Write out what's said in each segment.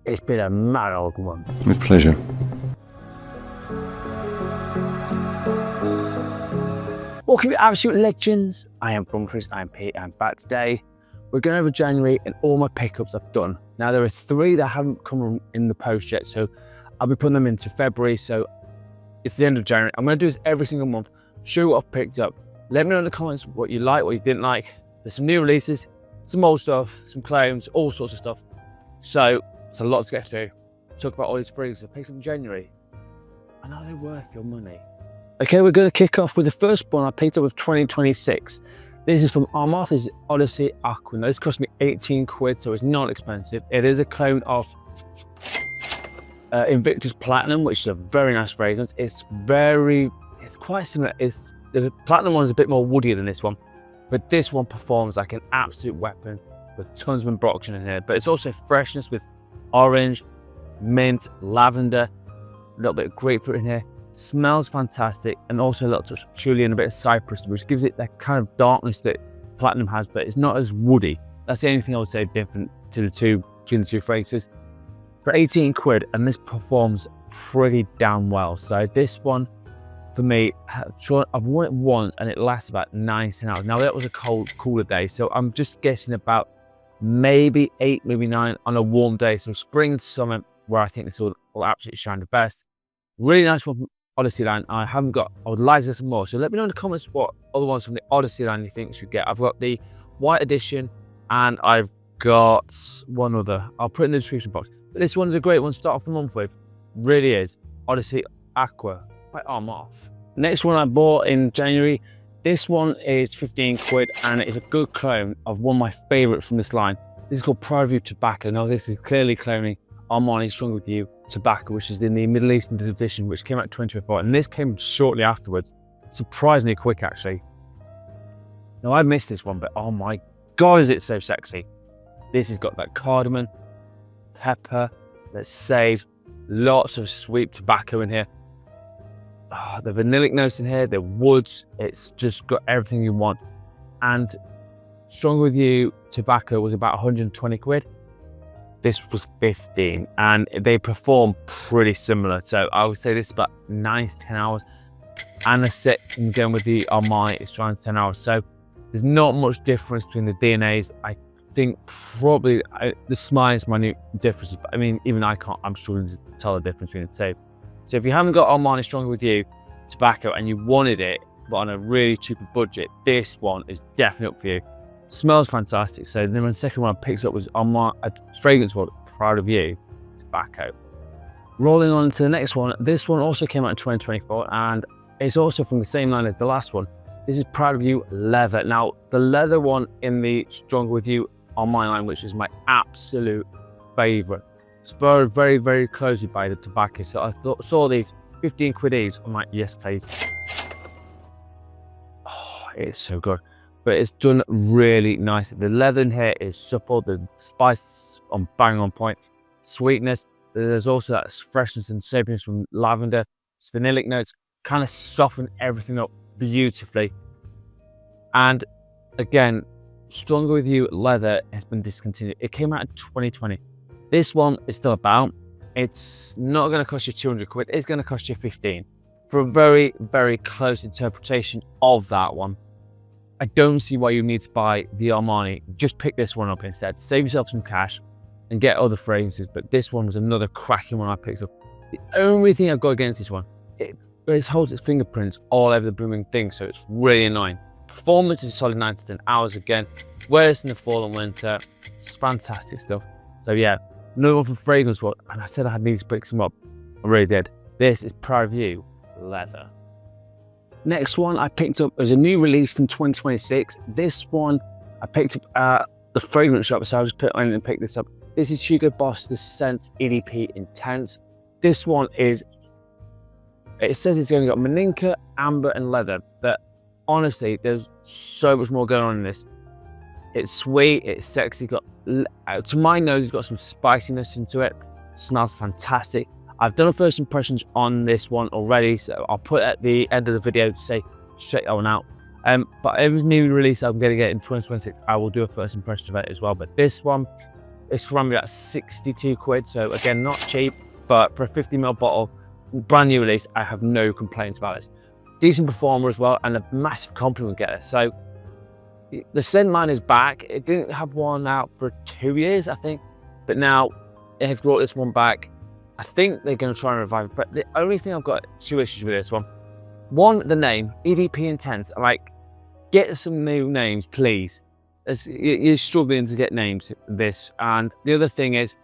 It's been a mad old one. With pleasure. Welcome to Absolute Legends. I am Funwithfragrances, I'm Pete, I'm back today. We're going over January and all my pickups I've done. Now there are 3 that haven't come in the post yet, so I'll be putting them into February, so it's the end of January. I'm going to do this every single month, show you what I've picked up. Let me know in the comments what you like, what you didn't like. There's some new releases, some old stuff, some clones, all sorts of stuff. So it's a lot to get through. Talk about all these fragrances I picked up in January. And are they worth your money? Okay, we're going to kick off with the first one I picked up with 2026. This is from Armaf. This is Odyssey Aqua. Now, this cost me 18 quid, so it's not expensive. It is a clone of Invictus Platinum, which is a very nice fragrance. It's quite similar. The Platinum one is a bit more woodier than this one, but this one performs like an absolute weapon with tons of ambroxan in here. But it's also freshness with orange, mint, lavender, a little bit of grapefruit in here. Smells fantastic, and also a little touch of patchouli and a bit of cypress, which gives it that kind of darkness that Platinum has, but it's not as woody. That's the only thing I would say different to between the two fragrances. For 18 quid, and this performs pretty damn well. So this one, for me, I've worn it once and it lasts about 9-10 hours. Now that was a cooler day, so I'm just guessing about maybe 8, maybe 9 on a warm day. So spring and summer, where I think this will absolutely shine the best. Really nice one from Odyssey line. I would like to get some more. So let me know in the comments what other ones from the Odyssey line you think you should get. I've got the white edition and I've got one other. I'll put it in the description box. But this one's a great one to start off the month with. Really is. Odyssey Aqua by Armaf. Next one I bought in January. This one is 15 quid and it's a good clone of one of my favorites from this line. This is called Pride of You Tobacco. Now this is clearly cloning Armani Strong With You Tobacco, which is in the Middle Eastern edition, which came out in 2024, and this came shortly afterwards. Surprisingly quick, actually. Now I missed this one, but oh my god, is it so sexy. This has got that cardamom, pepper, that sage, lots of sweet tobacco in here. Oh, the vanillic notes in here, the woods, it's just got everything you want. And Strong With You Tobacco was about 120 quid. This was 15, and they perform pretty similar. So I would say this is about 9 to 10 hours. And the set again with the Armani is trying 10 hours. So there's not much difference between the DNAs. I think probably the smallest minute differences, but I mean, even I'm struggling to tell the difference between the two. So if you haven't got Armani Stronger With You Tobacco and you wanted it, but on a really cheap budget, this one is definitely up for you. Smells fantastic. So then the second one I picked up was Armani, a fragrance called Proud of You Tobacco. Rolling on to the next one. This one also came out in 2024 and it's also from the same line as the last one. This is Proud of You Leather. Now the leather one in the Stronger With You Armani line, which is my absolute favorite, spurred very, very closely by the tobacco. So I saw these 15 quid each. I'm like, yes please. Oh, it's so good. But it's done really nice. The leather in here is supple, the spice on bang on point, sweetness. There's also that freshness and sapiness from lavender, vanillic notes, kind of soften everything up beautifully. And again, Stronger With You Leather has been discontinued. It came out in 2020. This one is still about. It's not going to cost you 200 quid. It's going to cost you 15 for a very, very close interpretation of that one. I don't see why you need to buy the Armani. Just pick this one up instead. Save yourself some cash and get other fragrances. But this one was another cracking one I picked up. The only thing I've got against this one, it holds its fingerprints all over the blooming thing, so it's really annoying. Performance is a solid 9 to 10 hours again. Wear this in the fall and winter. It's fantastic stuff. So yeah, another one from fragrance world. And I said I need to pick some up. I really did. This is Proud of You Leather. Next one I picked up as a new release from 2026. This one I picked up at the fragrance shop, so I'll just put it in and pick this up. This is Hugo Boss The Scent EDP Intense. This one is, it says it's only got Maninka, Amber and Leather, but honestly, there's so much more going on in this. It's sweet, it's sexy, got, to my nose, it's got some spiciness into it. Smells fantastic. I've done a first impressions on this one already, so I'll put at the end of the video to say check that one out. But every new release I'm going to get in 2026, I will do a first impression of it as well. But this one, It's around about 62 quid. So again, not cheap, but for a 50ml bottle, brand new release, I have no complaints about it. Decent performer as well, and a massive compliment getter. So the scent line is back. It didn't have one out for 2 years, I think, but now they've brought this one back. I think they're going to try and revive it, but the only thing I've got 2 issues with this one. One, the name, EVP Intense. I'm like, get some new names, please. You're struggling to get names for this. And the other thing is,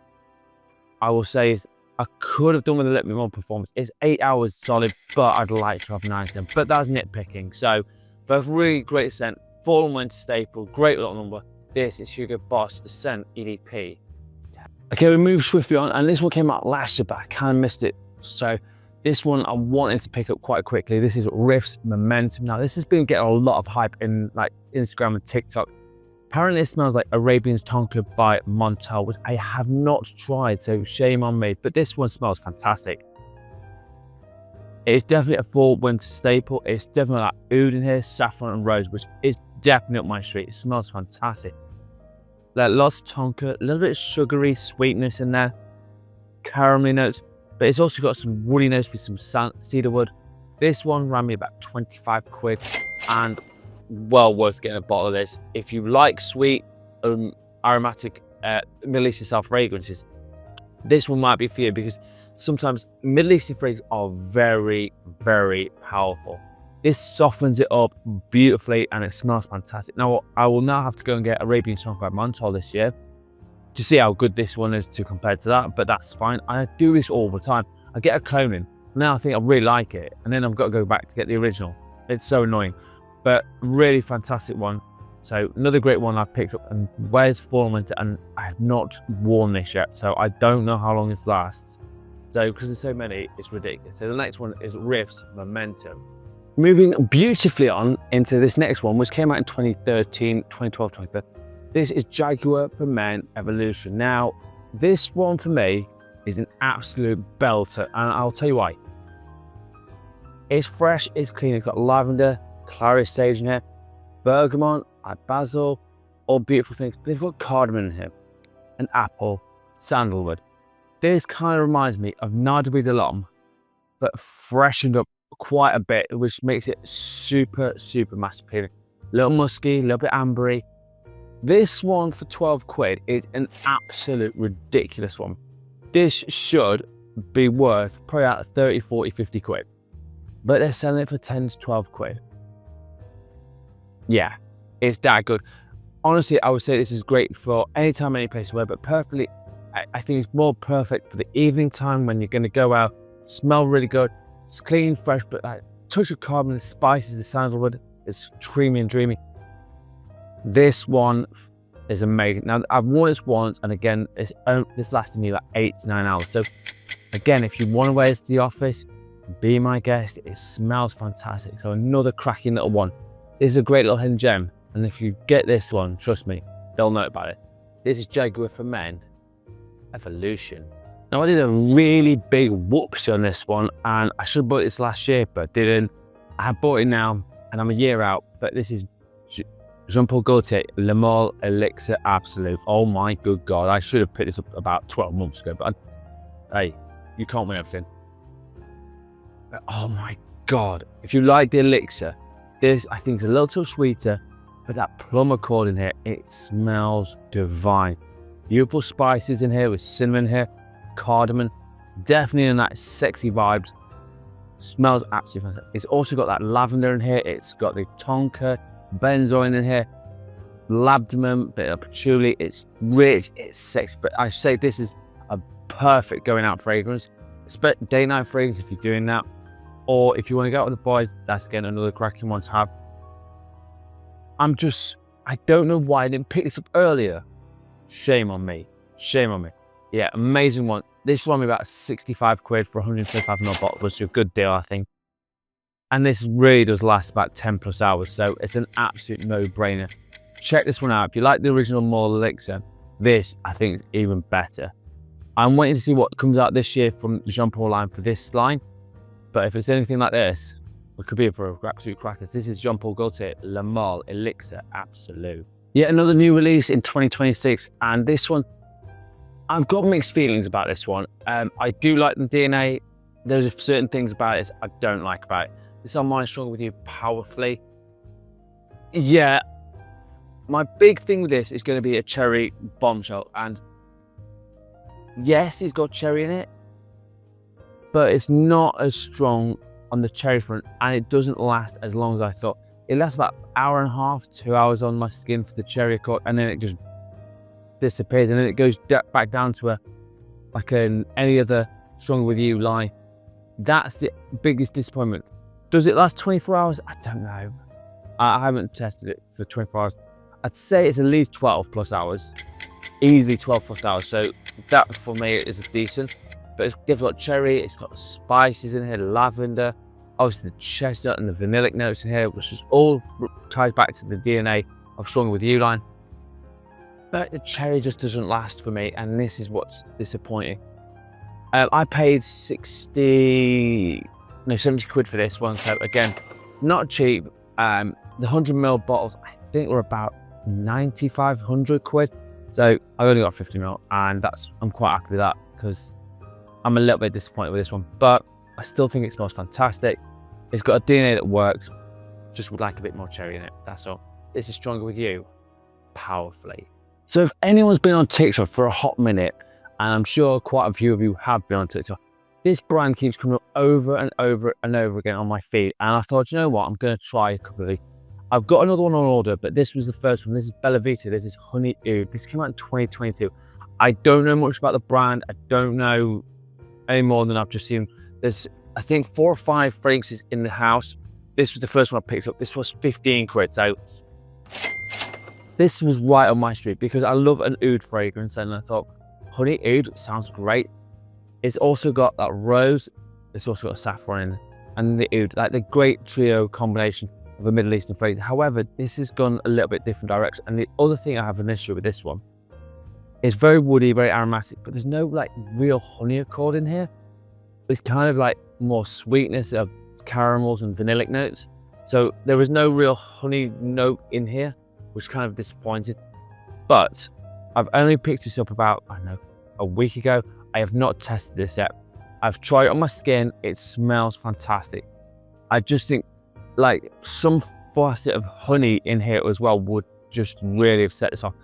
I will say is, I could have done with a little bit more performance. It's 8 hours solid, but I'd like to have 9 of them. But that's nitpicking. So, both really great scent. Fall and winter staple, great little number. This is Hugo Boss Scent EDP. Okay, we move swiftly on, and this one came out last year, but I kind of missed it. So this one I wanted to pick up quite quickly. This is Riffs Momentum. Now this has been getting a lot of hype in like Instagram and TikTok. Apparently it smells like Arabian's Tonka by Montal, which I have not tried, so shame on me. But this one smells fantastic. It's definitely a fall winter staple. It's definitely like oud in here, saffron and rose, which is definitely up my street. It smells fantastic. Like lots of tonka, a little bit of sugary sweetness in there, caramelly notes, but it's also got some woody notes with some cedar wood. This one ran me about 25 quid and well worth getting a bottle of this. If you like sweet, aromatic, Middle Eastern style fragrances, this one might be for you, because sometimes Middle Eastern fragrances are very, very powerful. This softens it up beautifully and it smells fantastic. Now, I will now have to go and get Arabian Tonka by Montal this year to see how good this one is to compare to that, but that's fine. I do this all the time. I get a clone in. Now I think I really like it, and then I've got to go back to get the original. It's so annoying, but really fantastic one. So another great one I picked up, and wears fall and winter, and I have not worn this yet, so I don't know how long this lasts. So because there's so many, it's ridiculous. So the next one is Riffs Momentum. Moving beautifully on into this next one, which came out in 2013, 2012, 2013. This is Jaguar for Men Evolution. Now, this one for me is an absolute belter, and I'll tell you why. It's fresh, it's clean, it's got lavender, clary sage in here, bergamot, basil, all beautiful things. They've got cardamom in here, and apple, sandalwood. This kind of reminds me of Nardwi de l'Homme, but freshened up quite a bit, which makes it super, super mass appealing. A little musky, a little bit ambery. This one for 12 quid is an absolute ridiculous one. This should be worth probably out of 30, 40, 50 quid. But they're selling it for 10 to 12 quid. Yeah, it's that good. Honestly, I would say this is great for any time, any place to wear, but perfectly, I think it's more perfect for the evening time when you're going to go out, smell really good. It's clean, fresh, but like touch of cardamom, the spices, the sandalwood, it's creamy and dreamy. This one is amazing. Now, I've worn this once, and again, this lasted me like 8 to 9 hours. So again, if you want to wear this to the office, be my guest. It smells fantastic. So another cracking little one. This is a great little hidden gem. And if you get this one, trust me, they'll know about it. This is Jaguar for Men Evolution. Now, I did a really big whoopsie on this one, and I should have bought this last year, but didn't. I have bought it now, and I'm a year out, but this is Jean-Paul Gaultier Le Male Elixir Absolute. Oh my good God, I should have picked this up about 12 months ago, but hey, you can't win everything. But, oh my God, if you like the Elixir, this I think is a little too sweeter, but that plum accord in here, it smells divine. Beautiful spices in here with cinnamon here, cardamom, definitely in that sexy vibes. Smells absolutely fantastic. It's also got that lavender in here. It's got the tonka, benzoin in here, labdanum, bit of patchouli. It's rich, it's sexy, but I say this is a perfect going out fragrance. Expect day night fragrance if you're doing that, or if you want to go out with the boys, that's again another cracking one to have. I don't know why I didn't pick this up earlier. Shame on me. Shame on me. Yeah, amazing one. This one me about 65 quid for 125ml bottle, which is a good deal, I think. And this really does last about 10 plus hours, so it's an absolute no-brainer. Check this one out. If you like the original Male Elixir, this I think is even better. I'm waiting to see what comes out this year from the Jean-Paul line for this line, but if it's anything like this, it could be for an absolute cracker. This is Jean-Paul Gaultier Le Male Elixir Absolute. Yet another new release in 2026, and this one, I've got mixed feelings about this one. I do like the DNA. There's certain things about it I don't like about it. This Armani Stronger With You powerfully. Yeah, my big thing with this is going to be a cherry bombshell. And yes, it's got cherry in it, but it's not as strong on the cherry front, and it doesn't last as long as I thought. It lasts about an hour and a half, 2 hours on my skin for the cherry accord, and then it just disappears, and then it goes back down to any other Stronger With You line. That's the biggest disappointment. Does it last 24 hours? I don't know. I haven't tested it for 24 hours. I'd say it's at least 12 plus hours. Easily 12 plus hours. So that for me is decent. But it's definitely got cherry, it's got spices in here, lavender, obviously the chestnut and the vanillic notes in here, which is all ties back to the DNA of Stronger With You line. But the cherry just doesn't last for me, and this is what's disappointing. I paid 70 quid for this one, so again, not cheap. The 100ml bottles, I think were about 9,500 quid. So I only got 50ml, and I'm quite happy with that, because I'm a little bit disappointed with this one, but I still think it smells fantastic. It's got a DNA that works, just would like a bit more cherry in it, that's all. This is Stronger With You, powerfully. So if anyone's been on TikTok for a hot minute, and I'm sure quite a few of you have been on TikTok, this brand keeps coming up over and over and over again on my feed, and I thought, you know what, I'm going to try a couple of these. I've got another one on order, but this was the first one. This is Vita. This is Honey Oud. This came out in 2022. I don't know much about the brand. I don't know any more than I've just seen. There's, I think, 4 or 5 fragrances in the house. This was the first one I picked up. This was 15 quid. So this was right on my street, because I love an oud fragrance, and I thought Honey Oud sounds great. It's also got that rose. It's also got saffron in, and the oud, like the great trio combination of a Middle Eastern fragrance. However, this has gone a little bit different direction. And the other thing I have an issue with this one, it's very woody, very aromatic, but there's no like real honey accord in here. It's kind of like more sweetness of caramels and vanillic notes. So there was no real honey note in here, which kind of disappointed. But I've only picked this up about, I don't know, a week ago. I have not tested this yet. I've tried it on my skin. It smells fantastic. I just think like some facet of honey in here as well would just really have set this off.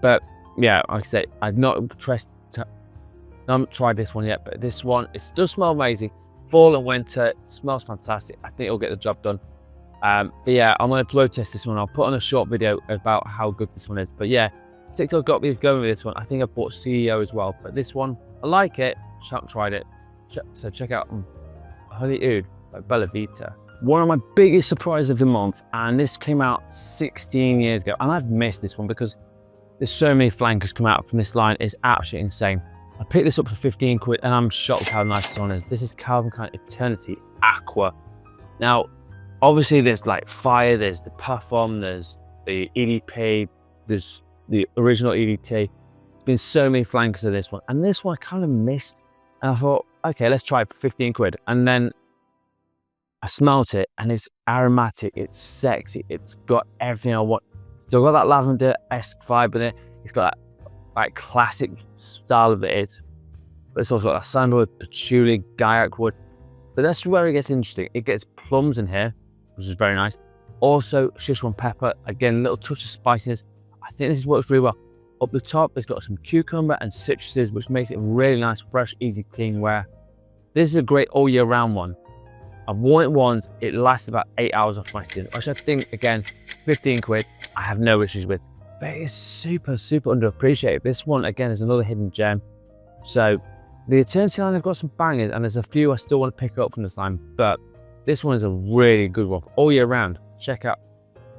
But yeah, like I said, I've not tried this one yet, but this one, it does smell amazing. Fall and winter, it smells fantastic. I think it'll get the job done. But yeah, I'm going to blow test this one. I'll put on a short video about how good this one is. But yeah, TikTok got me going with this one. I think I bought CEO as well, but this one, I like it. Just haven't tried it. So check out Honey Oud by Vita. One of my biggest surprises of the month, and this came out 16 years ago, and I've missed this one because there's so many flankers come out from this line. It's absolutely insane. I picked this up for 15 quid, and I'm shocked how nice this one is. This is Calvin Klein Eternity Aqua. Now, obviously there's like fire, there's the Perfume, there's the EDP, there's the original EDT. There's been so many flankers of this one, and this one I kind of missed, and I thought, okay, let's try it for 15 quid. And then I smelt it, and it's aromatic, it's sexy, it's got everything I want. Still got that lavender-esque vibe in it. It's got that like classic style of it, but it's also got that sandalwood, patchouli, gaiac wood. But that's where it gets interesting. It gets plums in here, which is very nice. Also, Szechuan pepper, again, a little touch of spiciness. I think this works really well. Up the top, it's got some cucumber and citruses, which makes it really nice, fresh, easy, clean wear. This is a great all year round one. I've worn it once, it lasts about 8 hours off my skin, which I think, again, 15 quid, I have no issues with. But it's super, super underappreciated. This one, again, is another hidden gem. So, the Eternity line, I've got some bangers, and there's a few I still want to pick up from this line, but this one is a really good one all year round. Check out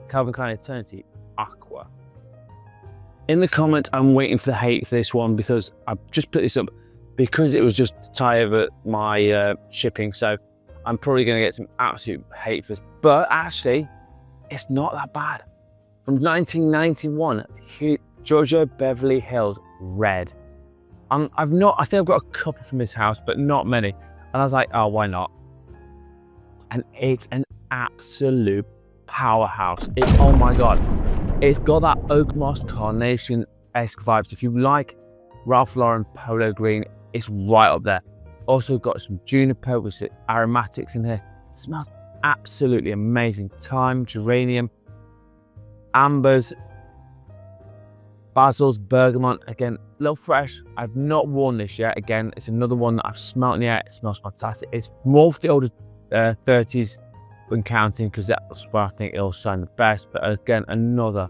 Calvin Klein Eternity Aqua. In the comments, I'm waiting for the hate for this one, because I've just put this up because it was just to tie over my shipping. So I'm probably going to get some absolute hate for this, but actually, it's not that bad. From 1991, Giorgio Beverly Hills Red. I think I've got a couple from this house, but not many. And I was like, oh, why not? And it's an absolute powerhouse. Oh my God. It's got that oak moss carnation-esque vibes. If you like Ralph Lauren Polo Green. It's right up there. Also got some juniper with some aromatics in here. Smells absolutely amazing. Thyme, geranium, ambers, basils, bergamot. Again, a little fresh. I've not worn this yet. Again, it's another one that I've smelt in the air. It smells fantastic. It's more for the older 30s when counting, because that's where I think it'll shine the best. But again, another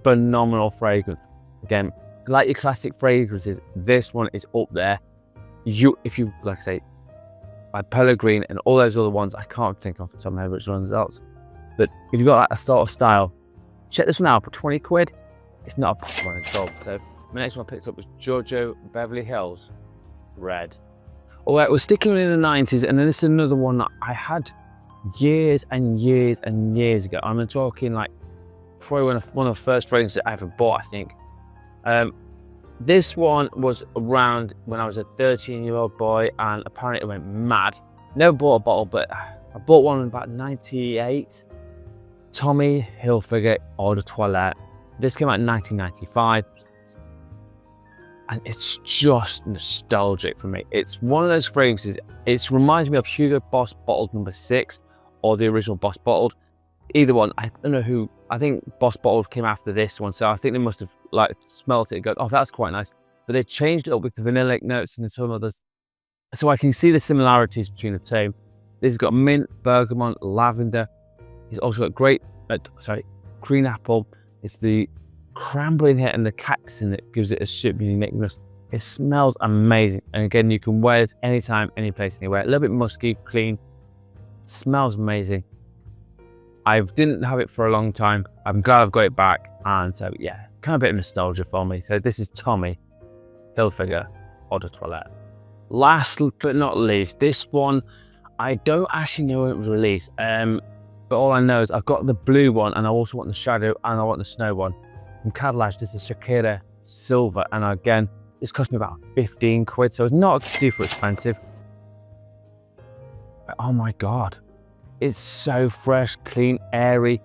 phenomenal fragrance. Again, like your classic fragrances, this one is up there. If you, like I say, by Polo Green and all those other ones, I can't think off the top of my head which ones else. But if you've got like a sort of style, check this one out for 20 quid. It's not a bad one at all. So my next one I picked up was Giorgio Beverly Hills Red. Alright, we're sticking in the 90s, and then this is another one that I had years and years and years ago. I'm talking like probably one of the first fragrances I ever bought, I think. This one was around when I was a 13-year-old boy, and apparently it went mad. Never bought a bottle, but I bought one in about 98. Tommy Hilfiger Eau de Toilette. This came out in 1995. And it's just nostalgic for me. It's one of those fragrances, it reminds me of Hugo Boss Bottled number 6 or the original Boss Bottled. Either one, I don't know who, I think Boss Bottled came after this one, so I think they must have like smelt it and go, oh, that's quite nice. But they changed it up with the vanillic notes and some others. So I can see the similarities between the two. This has got mint, bergamot, lavender. It's also got great, green apple. It's the cranberry in here and the cactus in it gives it a super uniqueness. It smells amazing. And again, you can wear it anytime, any place, anywhere. A little bit musky, clean, smells amazing. I didn't have it for a long time. I'm glad I've got it back. And so, yeah, kind of a bit of nostalgia for me. So this is Tommy Hilfiger Eau de Toilette. Last but not least, this one, I don't actually know when it was released. But all I know is I've got the blue one, and I also want the shadow, and I want the snow one. From Khadlaj, this is Shiyaaka Silver. And again, this cost me about 15 quid. So it's not super expensive. But oh my God. It's so fresh, clean, airy.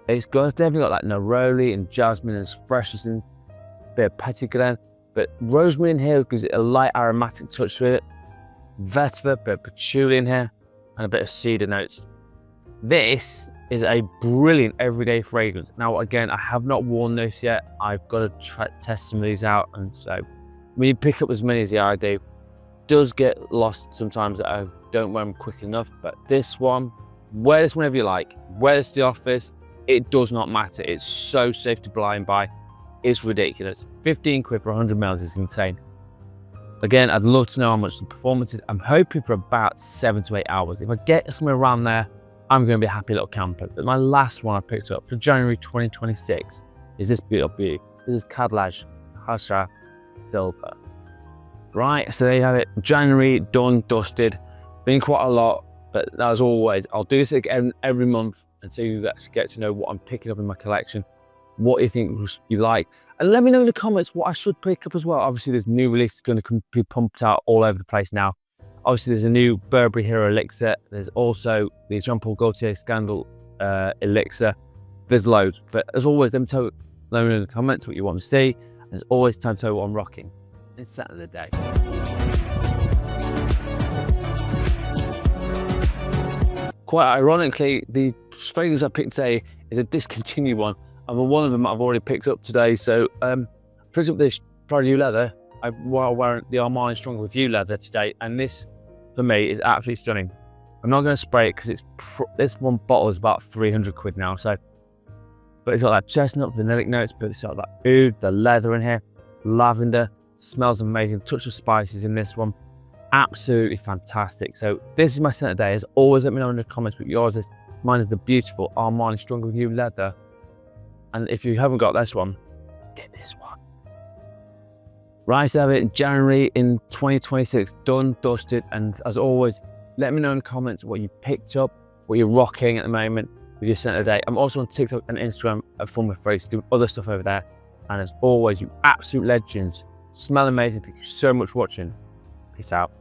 It's definitely got like neroli and jasmine and freshness and a bit of petitgrain. But rosemary in here gives it a light aromatic touch to it. Vetiver, a bit of patchouli in here, and a bit of cedar notes. This is a brilliant everyday fragrance. Now, again, I have not worn this yet. I've got to test some of these out. And so when you pick up as many as I do, it does get lost sometimes that I don't wear them quick enough. But this one, wear this whenever you like. Wear this to the office. It does not matter. It's so safe to blind buy. It's ridiculous. 15 quid for 100 mils is insane. Again, I'd love to know how much the performance is. I'm hoping for about 7 to 8 hours. If I get somewhere around there, I'm going to be a happy little camper. But my last one I picked up for January 2026 is this beautiful beauty. This is Khadlaj Hasha Silver. Right, so there you have it. January, done, dusted. Been quite a lot, but as always, I'll do this again every month until you actually get to know what I'm picking up in my collection, what you think you like. And let me know in the comments what I should pick up as well. Obviously, there's new releases going to be pumped out all over the place now. Obviously, there's a new Burberry Hero Elixir. There's also the Jean-Paul Gaultier Scandal Elixir. There's loads. But as always, let me know in the comments what you want to see. And there's always time to tell you what I'm rocking. It's Saturday day. Quite ironically, the fragrance I picked today is a discontinued one. And one of them I've already picked up today. So I picked up this Prada New Leather. While wearing the Armani Stronger With You leather today, and this for me is absolutely stunning. I'm not going to spray it because this one bottle is about 300 quid now. So, but it's got that chestnut, vanillic notes, but it's got that oud, the leather in here, lavender, smells amazing. Touch of spices in this one, absolutely fantastic. So this is my scent of the day. As always, let me know in the comments what yours is. Mine is the beautiful Armani Stronger With You leather, and if you haven't got this one, get this one. Right, so have it January in 2026, done, dusted, and as always, let me know in the comments what you picked up, what you're rocking at the moment with your scent of the day. I'm also on TikTok and Instagram at Funwithfragrances, doing other stuff over there. And as always, you absolute legends, smell amazing. Thank you so much for watching. Peace out.